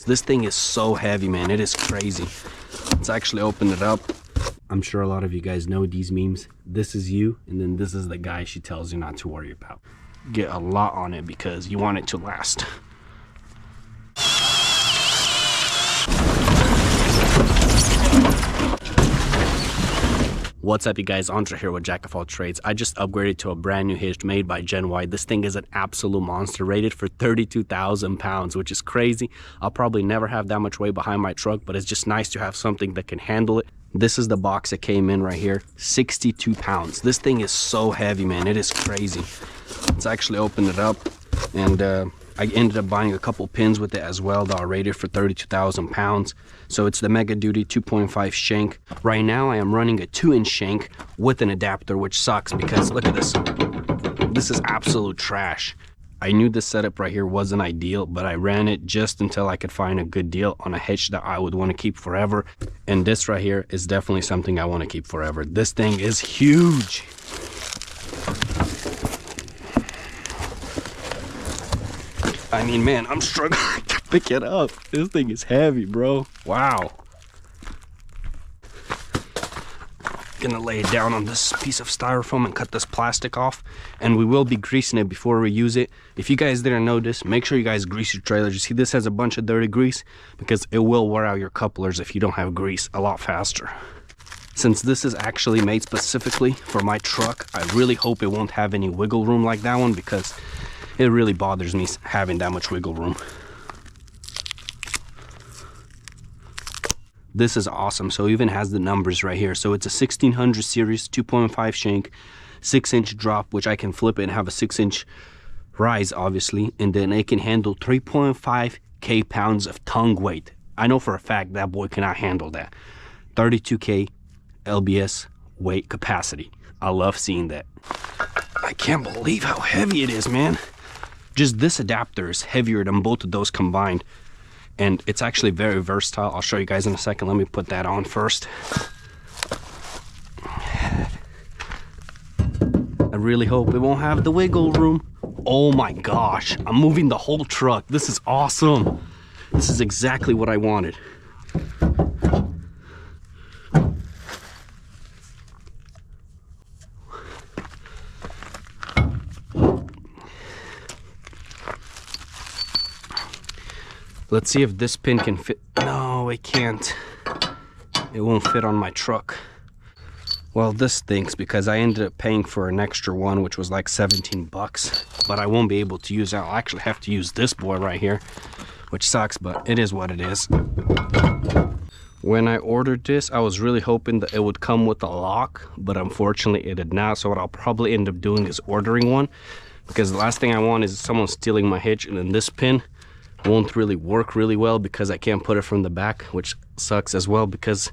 This thing is so heavy, man. It is crazy. Let's actually open it up. I'm sure a lot of you guys know these memes. This is you, and then this is the guy she tells you not to worry about. Get a lot on it because you want it to last. What's up, you guys? Andre here with Jack of All Trades. I just upgraded to a brand new hitch made by Gen Y. This thing is an absolute monster, rated for 32,000 pounds, which is crazy. I'll probably never have that much weight behind my truck, but it's just nice to have something that can handle it. This is the box it came in right here, 62 pounds. This thing is so heavy, man. It is crazy. Let's actually open it up, and I ended up buying a couple pins with it as well that are rated for 32,000 pounds. So it's the Mega Duty 2.5 shank. Right now I am running a 2-inch shank with an adapter, which sucks because look at this. This is absolute trash. I knew this setup right here wasn't ideal, but I ran it just until I could find a good deal on a hitch that I would want to keep forever. And this right here is definitely something I want to keep forever. This thing is huge. I mean, man, I'm struggling to pick it up. This thing is heavy, bro. Wow. Gonna lay it down on this piece of styrofoam and cut this plastic off, and we will be greasing it before we use it. If you guys didn't know this, make sure you guys grease your trailer. You see this has a bunch of dirty grease because it will wear out your couplers if you don't have grease a lot faster. Since this is actually made specifically for my truck, I really hope it won't have any wiggle room like that one, because it really bothers me having that much wiggle room. This is awesome. So it even has the numbers right here. So it's a 1600 series 2.5 shank, 6-inch drop, which I can flip it and have a 6-inch rise, obviously. And then it can handle 3.5K pounds of tongue weight. I know for a fact that boy cannot handle that. 32K lbs weight capacity. I love seeing that. I can't believe how heavy it is, man. Just this adapter is heavier than both of those combined, and it's actually very versatile. I'll show you guys in a second. Let me put that on first. I really hope it won't have the wiggle room. Oh my gosh, I'm moving the whole truck. This is awesome. This is exactly what I wanted. Let's see if this pin can fit. No, it can't. It won't fit on my truck. Well, this stinks because I ended up paying for an extra one, which was like 17 bucks. But I won't be able to use that. I'll actually have to use this boy right here, which sucks, but it is what it is. When I ordered this, I was really hoping that it would come with a lock, but unfortunately it did not. So what I'll probably end up doing is ordering one, because the last thing I want is someone stealing my hitch, and then this pin won't really work really well because I can't put it from the back, which sucks as well because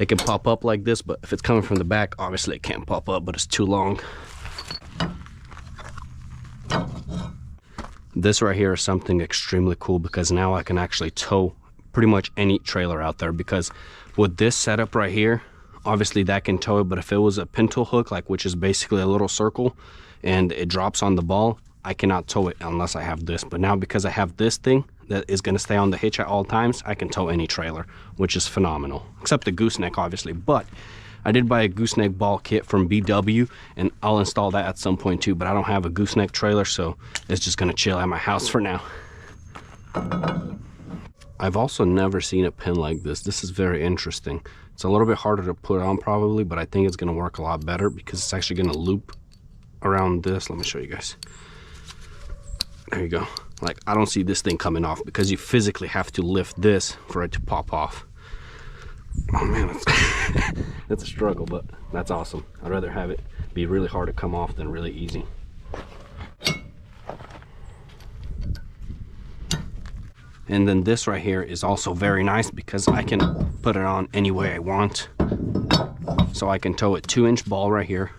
it can pop up like this, but if it's coming from the back, obviously it can't pop up, but it's too long. This right here is something extremely cool because now I can actually tow pretty much any trailer out there, because with this setup right here, obviously that can tow it, but if it was a pintle hook, like, which is basically a little circle and it drops on the ball, I cannot tow it unless I have this. But now because I have this thing that is going to stay on the hitch at all times, I can tow any trailer, which is phenomenal, except the gooseneck obviously. But I did buy a gooseneck ball kit from ZbWKwL, and I'll install that at some point too, but I don't have a gooseneck trailer, so it's just going to chill at my house for now. I've also never seen a pin like this. This is very interesting. It's a little bit harder to put on probably, but I think it's going to work a lot better because it's actually going to loop around this. Let me show you guys. There you go. Like, I don't see this thing coming off because you physically have to lift this for it to pop off. Oh man, it's a struggle, but that's awesome. I'd rather have it be really hard to come off than really easy. And then this right here is also very nice because I can put it on any way I want. So I can tow a 2-inch ball right here,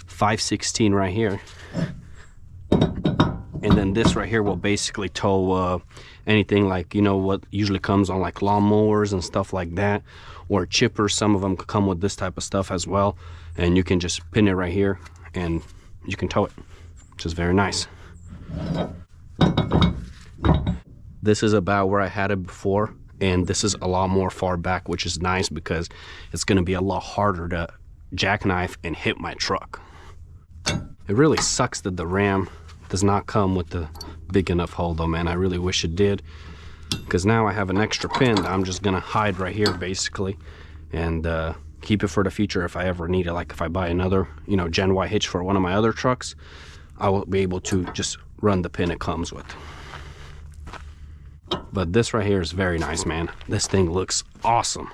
5/16 right here, and then this right here will basically tow anything, like, you know, what usually comes on like lawnmowers and stuff like that, or chippers. Some of them come with this type of stuff as well, and you can just pin it right here and you can tow it, which is very nice. This is about where I had it before, and this is a lot more far back, which is nice because it's going to be a lot harder to jackknife and hit my truck. It really sucks that the Ram does not come with the big enough hole though, man. I really wish it did, because now I have an extra pin that I'm just gonna hide right here basically, and keep it for the future if I ever need it. Like if I buy another, you know, Gen Y hitch for one of my other trucks, I will be able to just run the pin it comes with. But this right here is very nice, man. This thing looks awesome.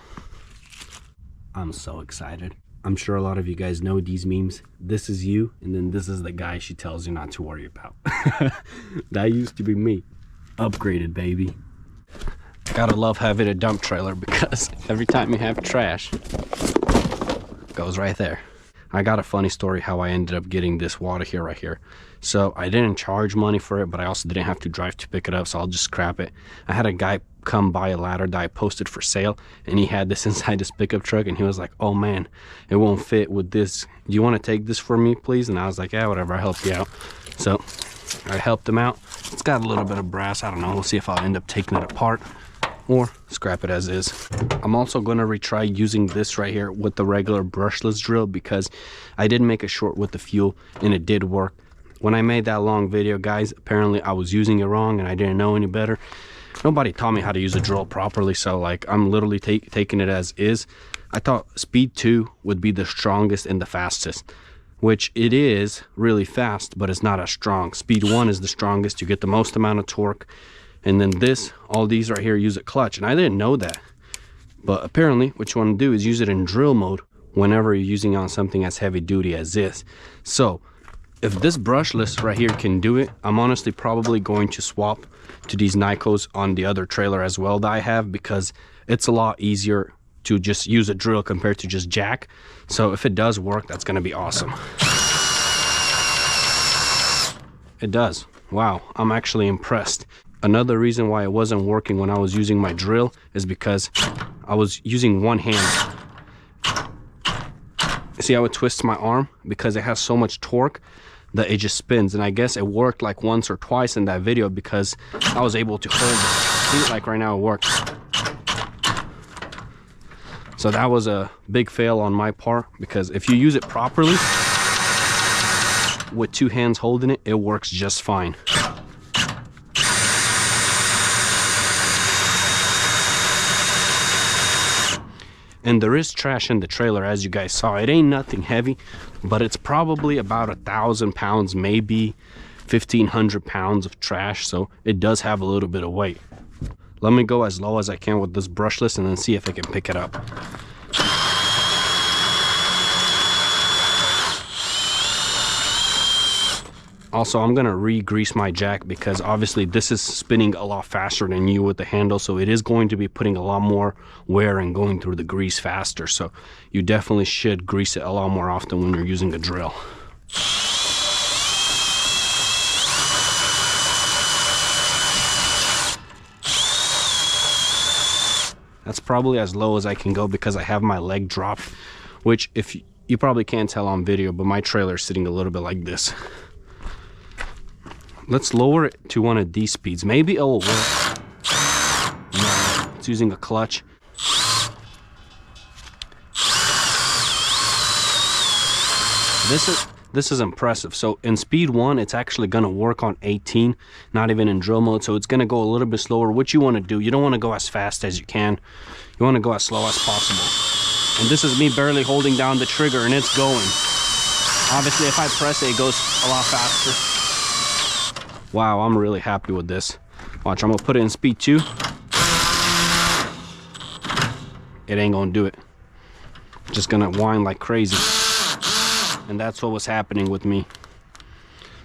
I'm so excited. I'm sure a lot of you guys know these memes. This is you, and then this is the guy she tells you not to worry about. That used to be me. Upgraded, baby. Gotta love having a dump trailer, because every time you have trash, it goes right there. I got a funny story how I ended up getting this water here right here. So I didn't charge money for it, but I also didn't have to drive to pick it up, so I'll just scrap it. I had a guy come buy a ladder that I posted for sale, and he had this inside his pickup truck, and he was like, oh man, it won't fit with this. Do you want to take this for me, please? And I was like, yeah, whatever, I'll help you out. So I helped him out. It's got a little bit of brass. I don't know. We'll see if I'll end up taking it apart or scrap it as is. I'm also going to retry using this right here with the regular brushless drill, because I did make a short with the fuel and it did work. When I made that long video, guys, apparently I was using it wrong and I didn't know any better. Nobody taught me how to use a drill properly, so like I'm literally taking it as is. I thought speed 2 would be the strongest and the fastest, which it is really fast, but it's not as strong. Speed 1 is the strongest. You get the most amount of torque. And then this, all these right here use a clutch, and I didn't know that. But apparently what you want to do is use it in drill mode whenever you're using on something as heavy duty as this. So if this brushless right here can do it, I'm honestly probably going to swap to these Nikos on the other trailer as well that I have, because it's a lot easier to just use a drill compared to just jack. So if it does work, that's going to be awesome. It does. Wow, I'm actually impressed. Another reason why it wasn't working when I was using my drill is because I was using one hand. See how it twists my arm? Because it has so much torque that it just spins. And I guess it worked like once or twice in that video because I was able to hold it. See, like right now it works. So that was a big fail on my part, because if you use it properly with two hands holding it, it works just fine. And there is trash in the trailer, as you guys saw. It ain't nothing heavy, but it's probably about 1,000 pounds, maybe 1,500 pounds of trash. So it does have a little bit of weight. Let me go as low as I can with this brushless and then see if I can pick it up. Also, I'm gonna re-grease my jack, because obviously this is spinning a lot faster than you with the handle, so it is going to be putting a lot more wear and going through the grease faster. So you definitely should grease it a lot more often when you're using a drill. That's probably as low as I can go because I have my leg dropped, which if you probably can't tell on video, but my trailer is sitting a little bit like this. Let's lower it to one of these speeds. Maybe it will work. No, it's using a clutch. This is impressive. So in speed 1, it's actually gonna work on 18, not even in drill mode. So it's gonna go a little bit slower. What you wanna do, you don't wanna go as fast as you can. You wanna go as slow as possible. And this is me barely holding down the trigger and it's going. Obviously, if I press it, it goes a lot faster. Wow, I'm really happy with this. Watch, I'm gonna put it in speed 2. It ain't gonna do it. Just gonna whine like crazy. And that's what was happening with me.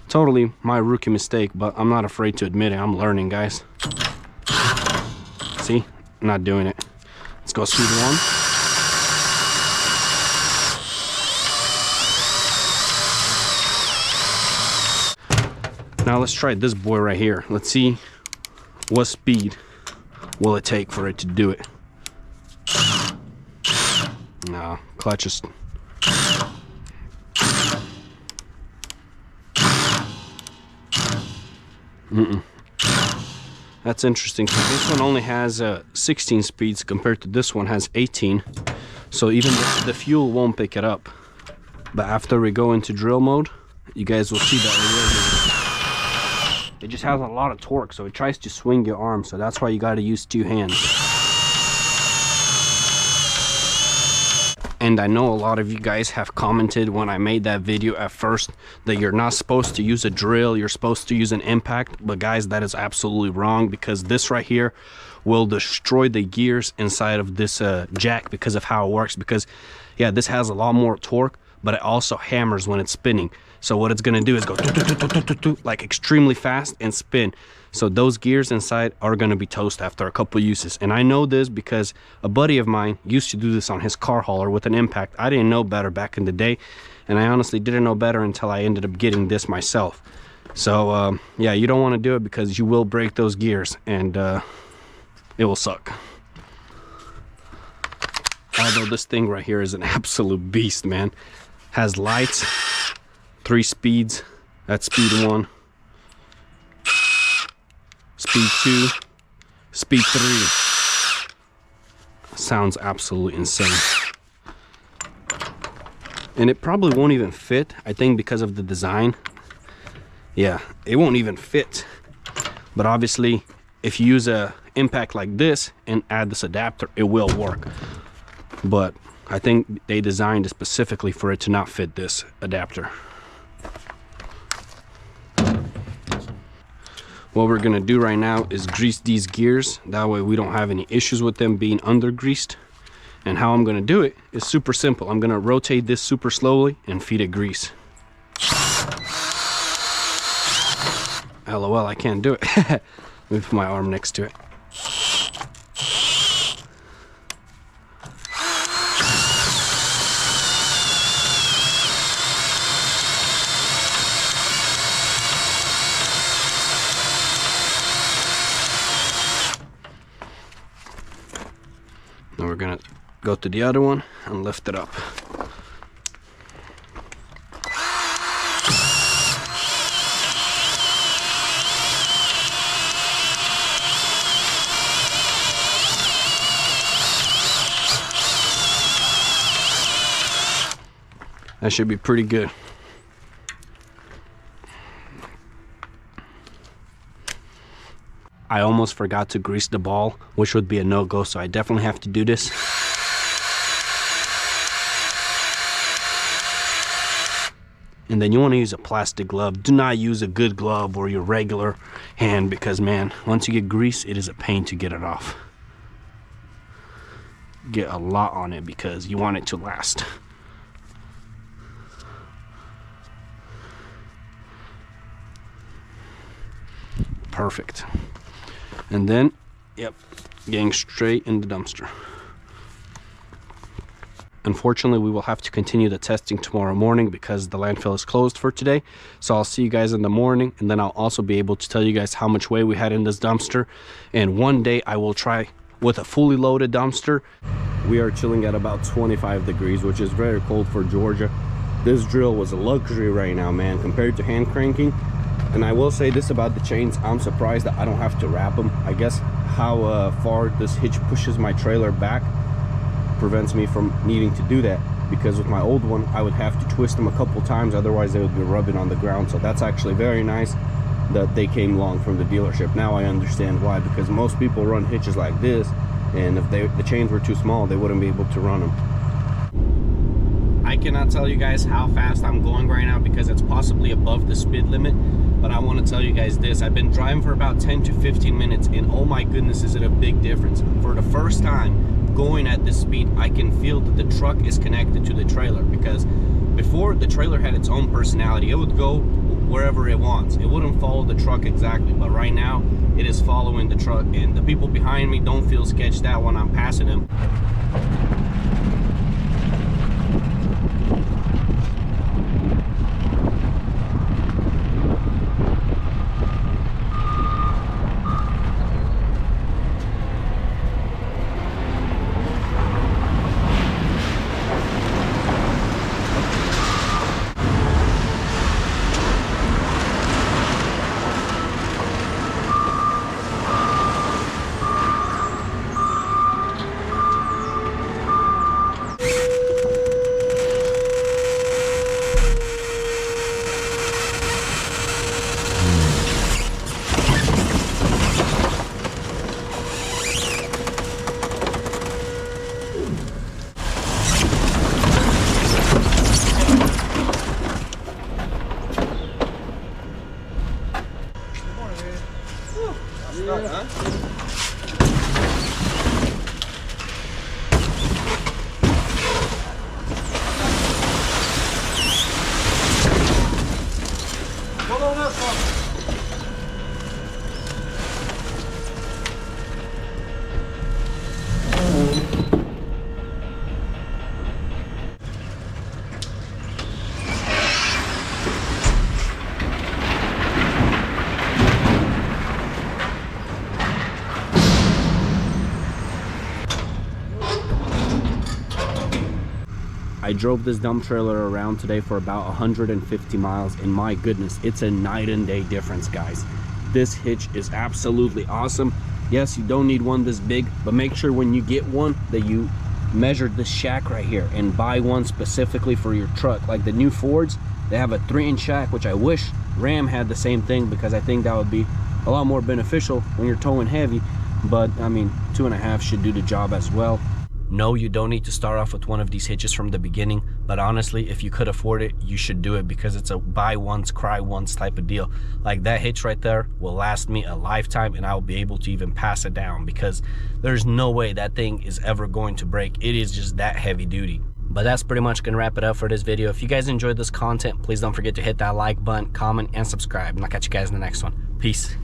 Totally my rookie mistake, but I'm not afraid to admit it. I'm learning, guys. See? I'm not doing it. Let's go speed 1. Now let's try this boy right here. Let's see what speed will it take for it to do it. No, clutch is... That's interesting. So this one only has 16 speeds compared to this one has 18. So even the fuel won't pick it up. But after we go into drill mode, you guys will see that it just has a lot of torque, so it tries to swing your arm. So that's why you got to use 2 hands. And I know a lot of you guys have commented when I made that video at first that you're not supposed to use a drill, you're supposed to use an impact. But guys, that is absolutely wrong, because this right here will destroy the gears inside of this jack because of how it works. Because yeah, this has a lot more torque, but it also hammers when it's spinning. So what it's going to do is go like extremely fast and spin. So those gears inside are going to be toast after a couple uses. And I know this because a buddy of mine used to do this on his car hauler with an impact. I didn't know better back in the day, and I honestly didn't know better until I ended up getting this myself. So yeah, you don't want to do it because you will break those gears, and it will suck. Although this thing right here is an absolute beast, man. Has lights, 3 speeds. That's speed 1, speed 2, speed 3. Sounds absolutely insane. And it probably won't even fit, I think, because of the design. Yeah, it won't even fit. But obviously, if you use a impact like this and add this adapter, it will work. But I think they designed it specifically for it to not fit this adapter. What we're gonna do right now is grease these gears. That way we don't have any issues with them being under greased. And how I'm gonna do it is super simple. I'm gonna rotate this super slowly and feed it grease. LOL, I can't do it. Let me put my arm next to it. Now we're gonna go to the other one and lift it up. That should be pretty good. I almost forgot to grease the ball, which would be a no-go, so I definitely have to do this. And then you want to use a plastic glove. Do not use a good glove or your regular hand, because man, once you get grease, it is a pain to get it off. Get a lot on it because you want it to last. Perfect. And then, yep, getting straight in the dumpster. Unfortunately, we will have to continue the testing tomorrow morning because the landfill is closed for today. So I'll see you guys in the morning, and then I'll also be able to tell you guys how much weight we had in this dumpster. And one day I will try with a fully loaded dumpster. We are chilling at about 25 degrees, which is very cold for Georgia. This drill was a luxury right now, man, compared to hand cranking. And I will say this about the chains, I'm surprised that I don't have to wrap them. I guess how far this hitch pushes my trailer back prevents me from needing to do that, because with my old one I would have to twist them a couple times, otherwise they would be rubbing on the ground. So that's actually very nice that they came along from the dealership. Now I understand why, because most people run hitches like this, and if the chains were too small, they wouldn't be able to run them. I cannot tell you guys how fast I'm going right now because it's possibly above the speed limit, but I want to tell you guys this. I've been driving for about 10 to 15 minutes, and oh my goodness, is it a big difference. For the first time going at this speed, I can feel that the truck is connected to the trailer, because before, the trailer had its own personality. It would go wherever it wants. It wouldn't follow the truck exactly, but right now it is following the truck, and the people behind me don't feel sketched out when I'm passing them. start, huh? I drove this dump trailer around today for about 150 miles, and my goodness, it's a night and day difference, guys. This hitch is absolutely awesome. Yes, you don't need one this big, but make sure when you get one that you measure this shack right here and buy one specifically for your truck. Like the new Fords, they have a 3-inch shack, which I wish Ram had the same thing, because I think that would be a lot more beneficial when you're towing heavy. But I mean, 2.5 should do the job as well. No, you don't need to start off with one of these hitches from the beginning, but honestly, if you could afford it, you should do it, because it's a buy once, cry once type of deal. Like that hitch right there will last me a lifetime, and I'll be able to even pass it down, because there's no way that thing is ever going to break. It is just that heavy duty. But that's pretty much gonna wrap it up for this video. If you guys enjoyed this content, please don't forget to hit that like button, comment, and subscribe, and I'll catch you guys in the next one. Peace.